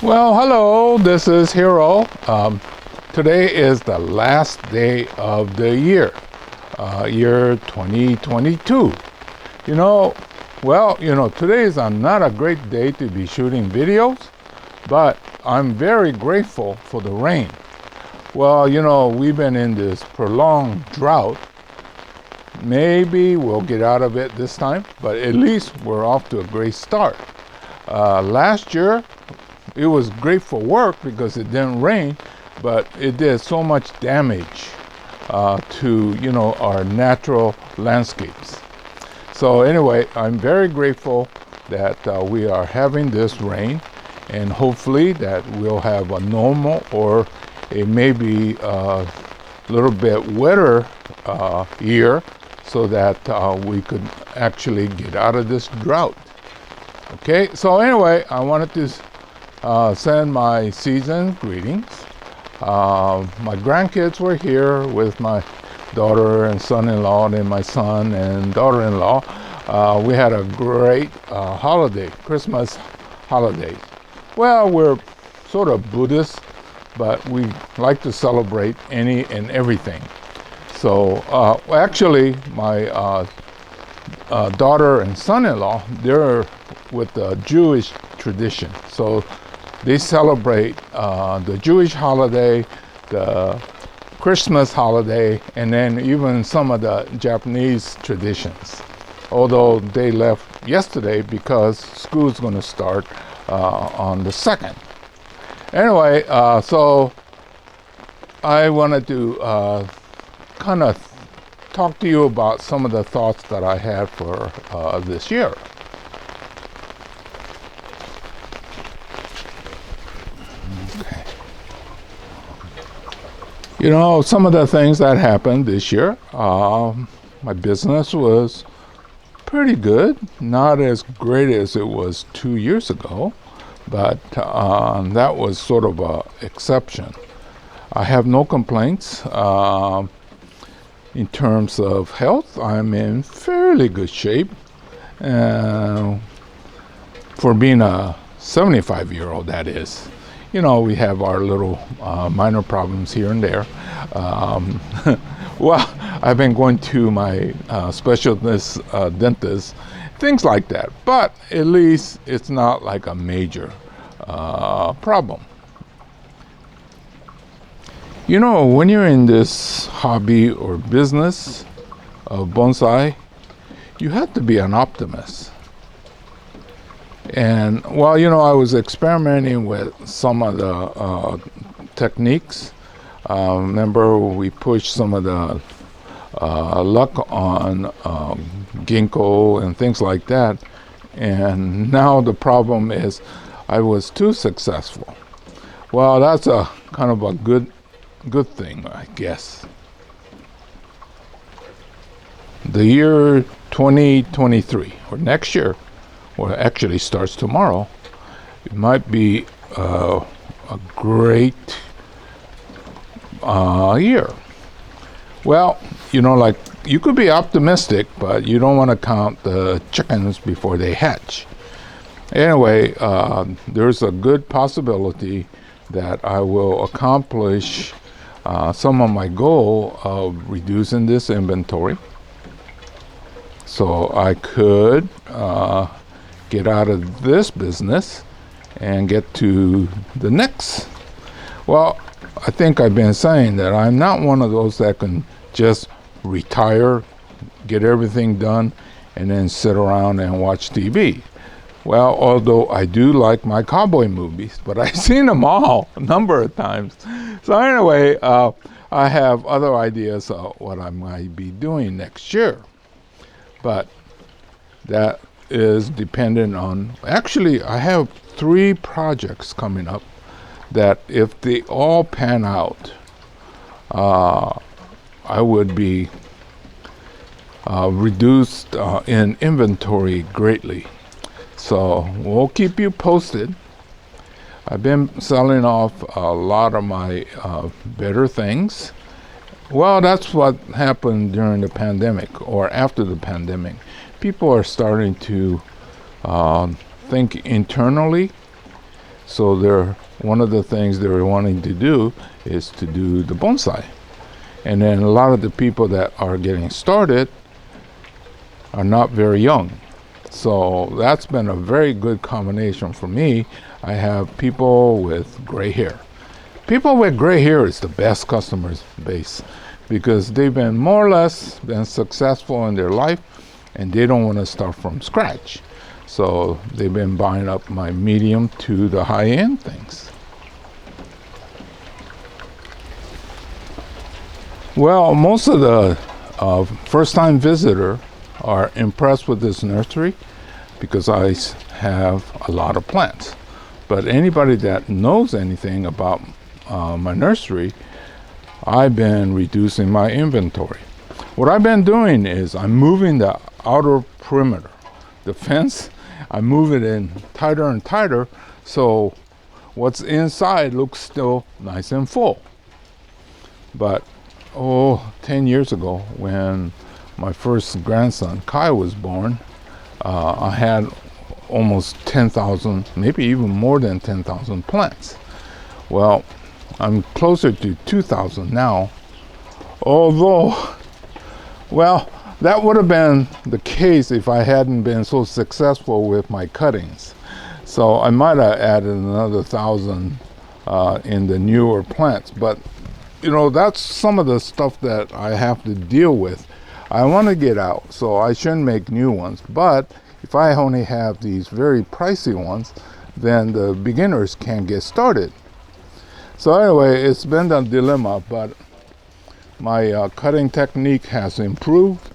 Well, hello, this is Hiro. Today is the last day of the year 2022. You know, today is not a great day to be shooting videos, but I'm very grateful for the rain. Well, we've been in this prolonged drought. Maybe we'll get out of it this time, but at least we're off to a great start. Last year, it was great for work because it didn't rain, but it did so much damage to our natural landscapes. So anyway, I'm very grateful that we are having this rain, and hopefully that we'll have a normal or a maybe a little bit wetter year, so that we could actually get out of this drought. Okay, so anyway, I wanted to send my season greetings. My grandkids were here with my daughter and son-in-law and my son and daughter-in-law. We had a great Christmas holiday. Well, we're sort of Buddhist, but we like to celebrate any and everything. So actually, my daughter and son-in-law, they're with the Jewish tradition. So they celebrate the Jewish holiday, the Christmas holiday, and then even some of the Japanese traditions. Although they left yesterday because school's going to start on the 2nd. Anyway, so I wanted to kind of talk to you about some of the thoughts that I had for this year. Okay. Some of the things that happened this year, my business was pretty good. Not as great as it was 2 years ago, but that was sort of an exception. I have no complaints. In terms of health, I'm in fairly good shape. For being a 75-year-old, that is. We have our little minor problems here and there. Well, I've been going to my specialist dentist, things like that. But at least it's not like a major problem. When you're in this hobby or business of bonsai, you have to be an optimist. And I was experimenting with some of the techniques. Remember, we pushed some of the luck on ginkgo and things like that. And now the problem is I was too successful. Well, that's a kind of a good thing, I guess. The year 2023, or next year, or actually starts tomorrow, it might be a great year. Well, like you could be optimistic, but you don't want to count the chickens before they hatch. Anyway, there's a good possibility that I will accomplish some of my goal of reducing this inventory, so I could get out of this business and get to the next. Well, I think I've been saying that I'm not one of those that can just retire, get everything done, and then sit around and watch TV. Well, although I do like my cowboy movies, but I've seen them all a number of times. So anyway, I have other ideas of what I might be doing next year. But that is dependent on, actually, I have 3 projects coming up that if they all pan out, I would be reduced in inventory greatly. So we'll keep you posted. I've been selling off a lot of my better things. Well, that's what happened during the pandemic or after the pandemic. People are starting to think internally So one of the things they're wanting to do is to do the bonsai. And then a lot of the people that are getting started are not very young. So that's been a very good combination for me. I have people with gray hair. People with gray hair is the best customer base because they've been more or less been successful in their life and they don't want to start from scratch. So they've been buying up my medium to the high-end things. Well, most of the first-time visitor are impressed with this nursery because I have a lot of plants. But anybody that knows anything about my nursery, I've been reducing my inventory. What I've been doing is I'm moving the outer perimeter, the fence. I move it in tighter and tighter so what's inside looks still nice and full. But 10 years ago when my first grandson Kai was born, I had almost 10,000, maybe even more than 10,000 plants. Well, I'm closer to 2,000 now, although, well, that would have been the case if I hadn't been so successful with my cuttings. So I might have added another 1,000 in the newer plants, but you know, that's some of the stuff that I have to deal with. I want to get out, so I shouldn't make new ones, but if I only have these very pricey ones, then the beginners can't get started. So anyway, it's been a dilemma, but my cutting technique has improved,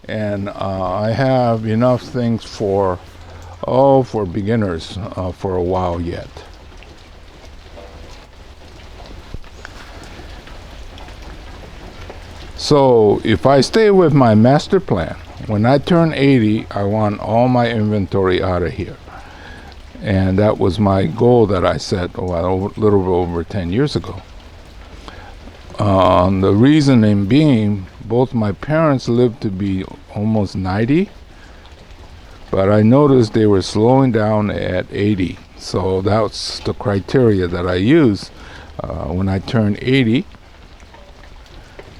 and I have enough things for beginners for a while yet. So if I stay with my master plan, when I turn 80, I want all my inventory out of here. And that was my goal that I set a little over 10 years ago. The reasoning being, both my parents lived to be almost 90, but I noticed they were slowing down at 80. So that's the criteria that I use. When I turn 80,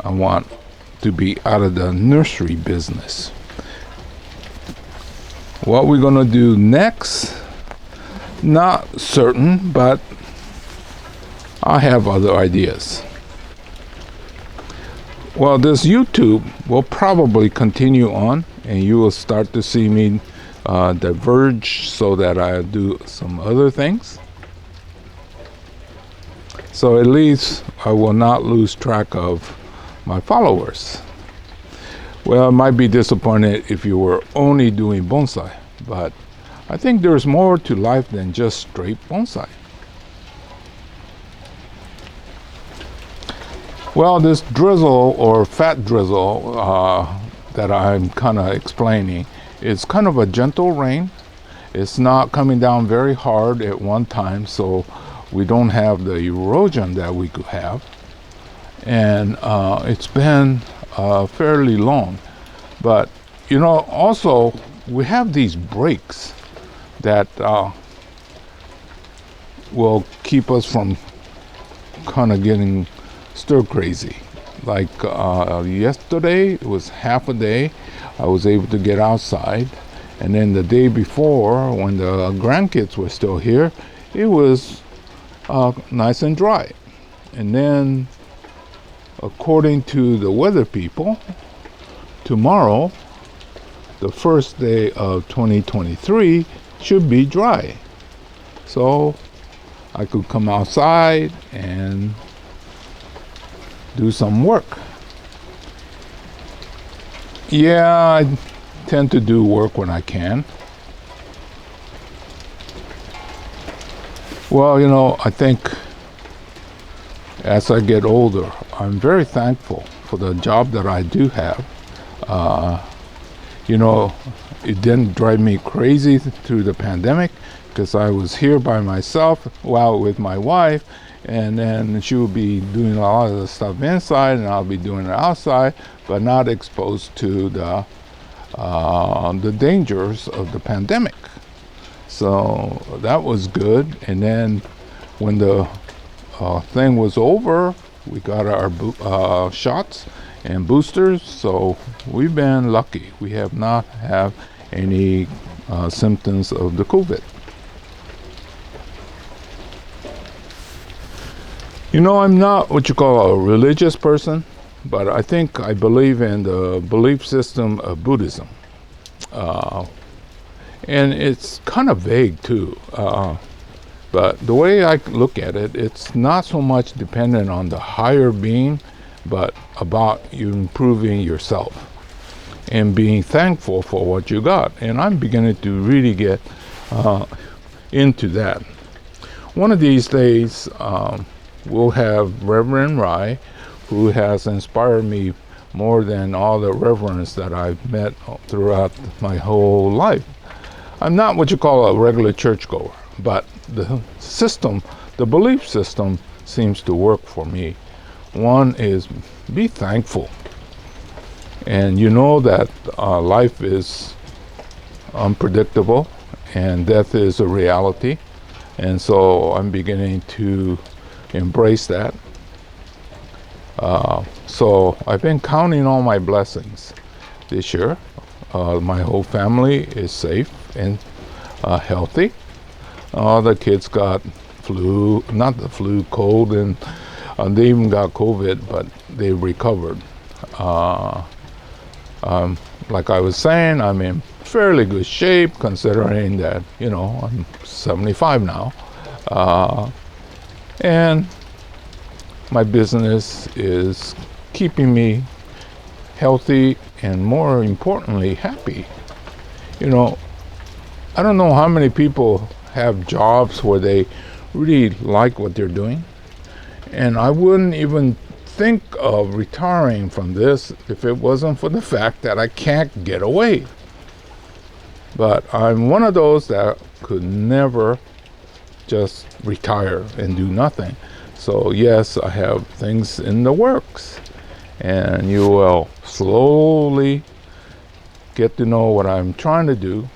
I want to be out of the nursery business. What we're going to do next, not certain, but I have other ideas. Well, this YouTube will probably continue on, and you will start to see me diverge so that I do some other things. So at least I will not lose track of my followers. Well, I might be disappointed if you were only doing bonsai, but I think there's more to life than just straight bonsai. Well, this drizzle or fat drizzle that I'm kind of explaining is kind of a gentle rain. It's not coming down very hard at one time, so we don't have the erosion that we could have. And it's been fairly long. But, you know, also we have these breaks that will keep us from kind of getting stir crazy. Like yesterday, it was half a day. I was able to get outside. And then the day before, when the grandkids were still here, it was nice and dry. And then, according to the weather people, tomorrow, the first day of 2023, should be dry. So I could come outside and do some work. Yeah, I tend to do work when I can. Well, you know, I think as I get older, I'm very thankful for the job that I do have. You know, it didn't drive me crazy through the pandemic because I was here by myself, well, with my wife, and then she will be doing a lot of the stuff inside and I'll be doing it outside, but not exposed to the dangers of the pandemic. So that was good. And then when the thing was over, we got our shots and boosters. So we've been lucky. We have not had any symptoms of the COVID. You know, I'm not what you call a religious person, but I think I believe in the belief system of Buddhism. And it's kind of vague too. But the way I look at it, it's not so much dependent on the higher being, but about you improving yourself and being thankful for what you got. And I'm beginning to really get into that. One of these days, we'll have Reverend Rai, who has inspired me more than all the reverends that I've met throughout my whole life. I'm not what you call a regular churchgoer, but the system, the belief system seems to work for me. One is be thankful. And you know that life is unpredictable and death is a reality. And so I'm beginning to embrace that. So I've been counting all my blessings this year. My whole family is safe and healthy. All the kids got flu, not the flu, cold, and they even got COVID, but they recovered. Like I was saying, I'm in fairly good shape considering that, you know, I'm 75 now. And my business is keeping me healthy and, more importantly, happy. You know, I don't know how many people have jobs where they really like what they're doing. And I wouldn't even think of retiring from this if it wasn't for the fact that I can't get away. But I'm one of those that could never just retire and do nothing. So yes, I have things in the works, and you will slowly get to know what I'm trying to do.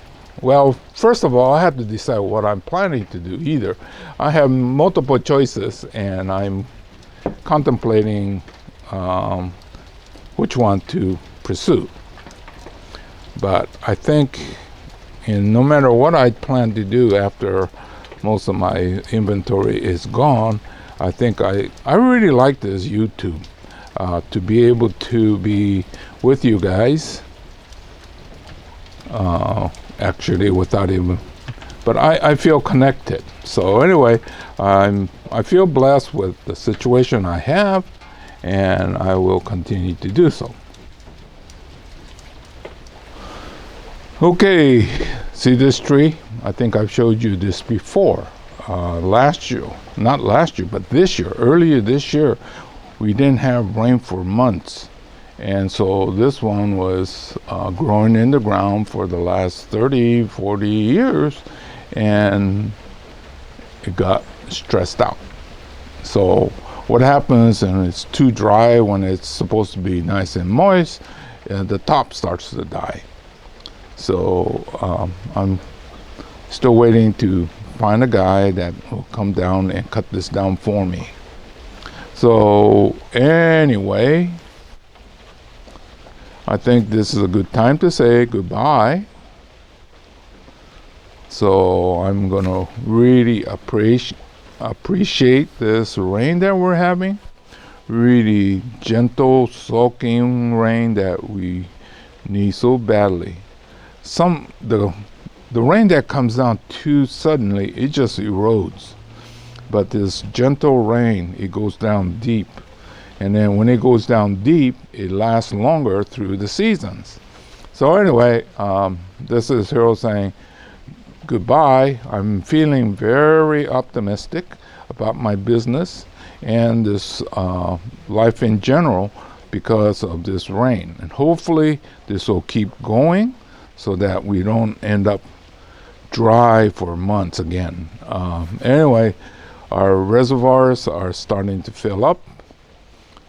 Well, first of all, I have to decide what I'm planning to do either. I have multiple choices, and I'm contemplating which one to pursue. But I think no matter what I plan to do after most of my inventory is gone, I think I really like this YouTube, to be able to be with you guys, actually without even, but I feel connected. So anyway, I feel blessed with the situation I have, and I will continue to do so. Okay, see this tree? I think I've showed you this before. Last year, not last year, but this year, earlier this year, we didn't have rain for months. And so this one was growing in the ground for the last 30, 40 years, and it got stressed out. So what happens, and it's too dry when it's supposed to be nice and moist, the top starts to die. So I'm still waiting to find a guy that will come down and cut this down for me. So anyway, I think this is a good time to say goodbye. So I'm gonna really appreciate this rain that we're having. Really gentle, soaking rain that we need so badly. The rain that comes down too suddenly, it just erodes. But this gentle rain, it goes down deep. And then when it goes down deep, it lasts longer through the seasons. So anyway, this is Hiro saying goodbye. I'm feeling very optimistic about my business and this life in general because of this rain. And hopefully this will keep going so that we don't end up dry for months again. Anyway, our reservoirs are starting to fill up.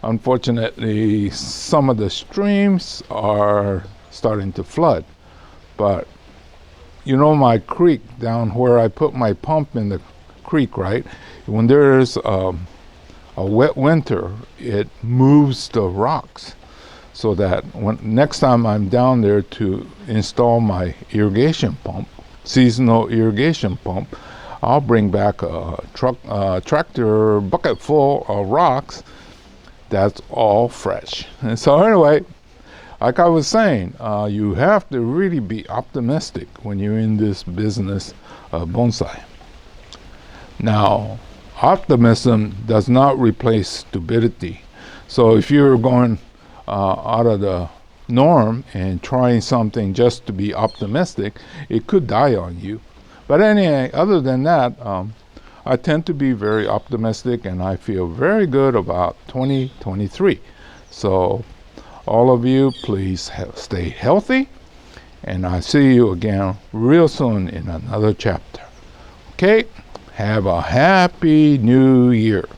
Unfortunately, some of the streams are starting to flood, but you know my creek down where I put my pump in the creek, right? When there's a wet winter, it moves the rocks, so that when next time I'm down there to install my irrigation pump, seasonal irrigation pump, I'll bring back a tractor bucket full of rocks that's all fresh. And so anyway, like I was saying, you have to really be optimistic when you're in this business of bonsai. Now, optimism does not replace stupidity. So if you're going out of the norm and trying something just to be optimistic, it could die on you. But anyway, other than that, I tend to be very optimistic, and I feel very good about 2023. So all of you, please stay healthy, and I see you again real soon in another chapter. Okay? Have a happy new year.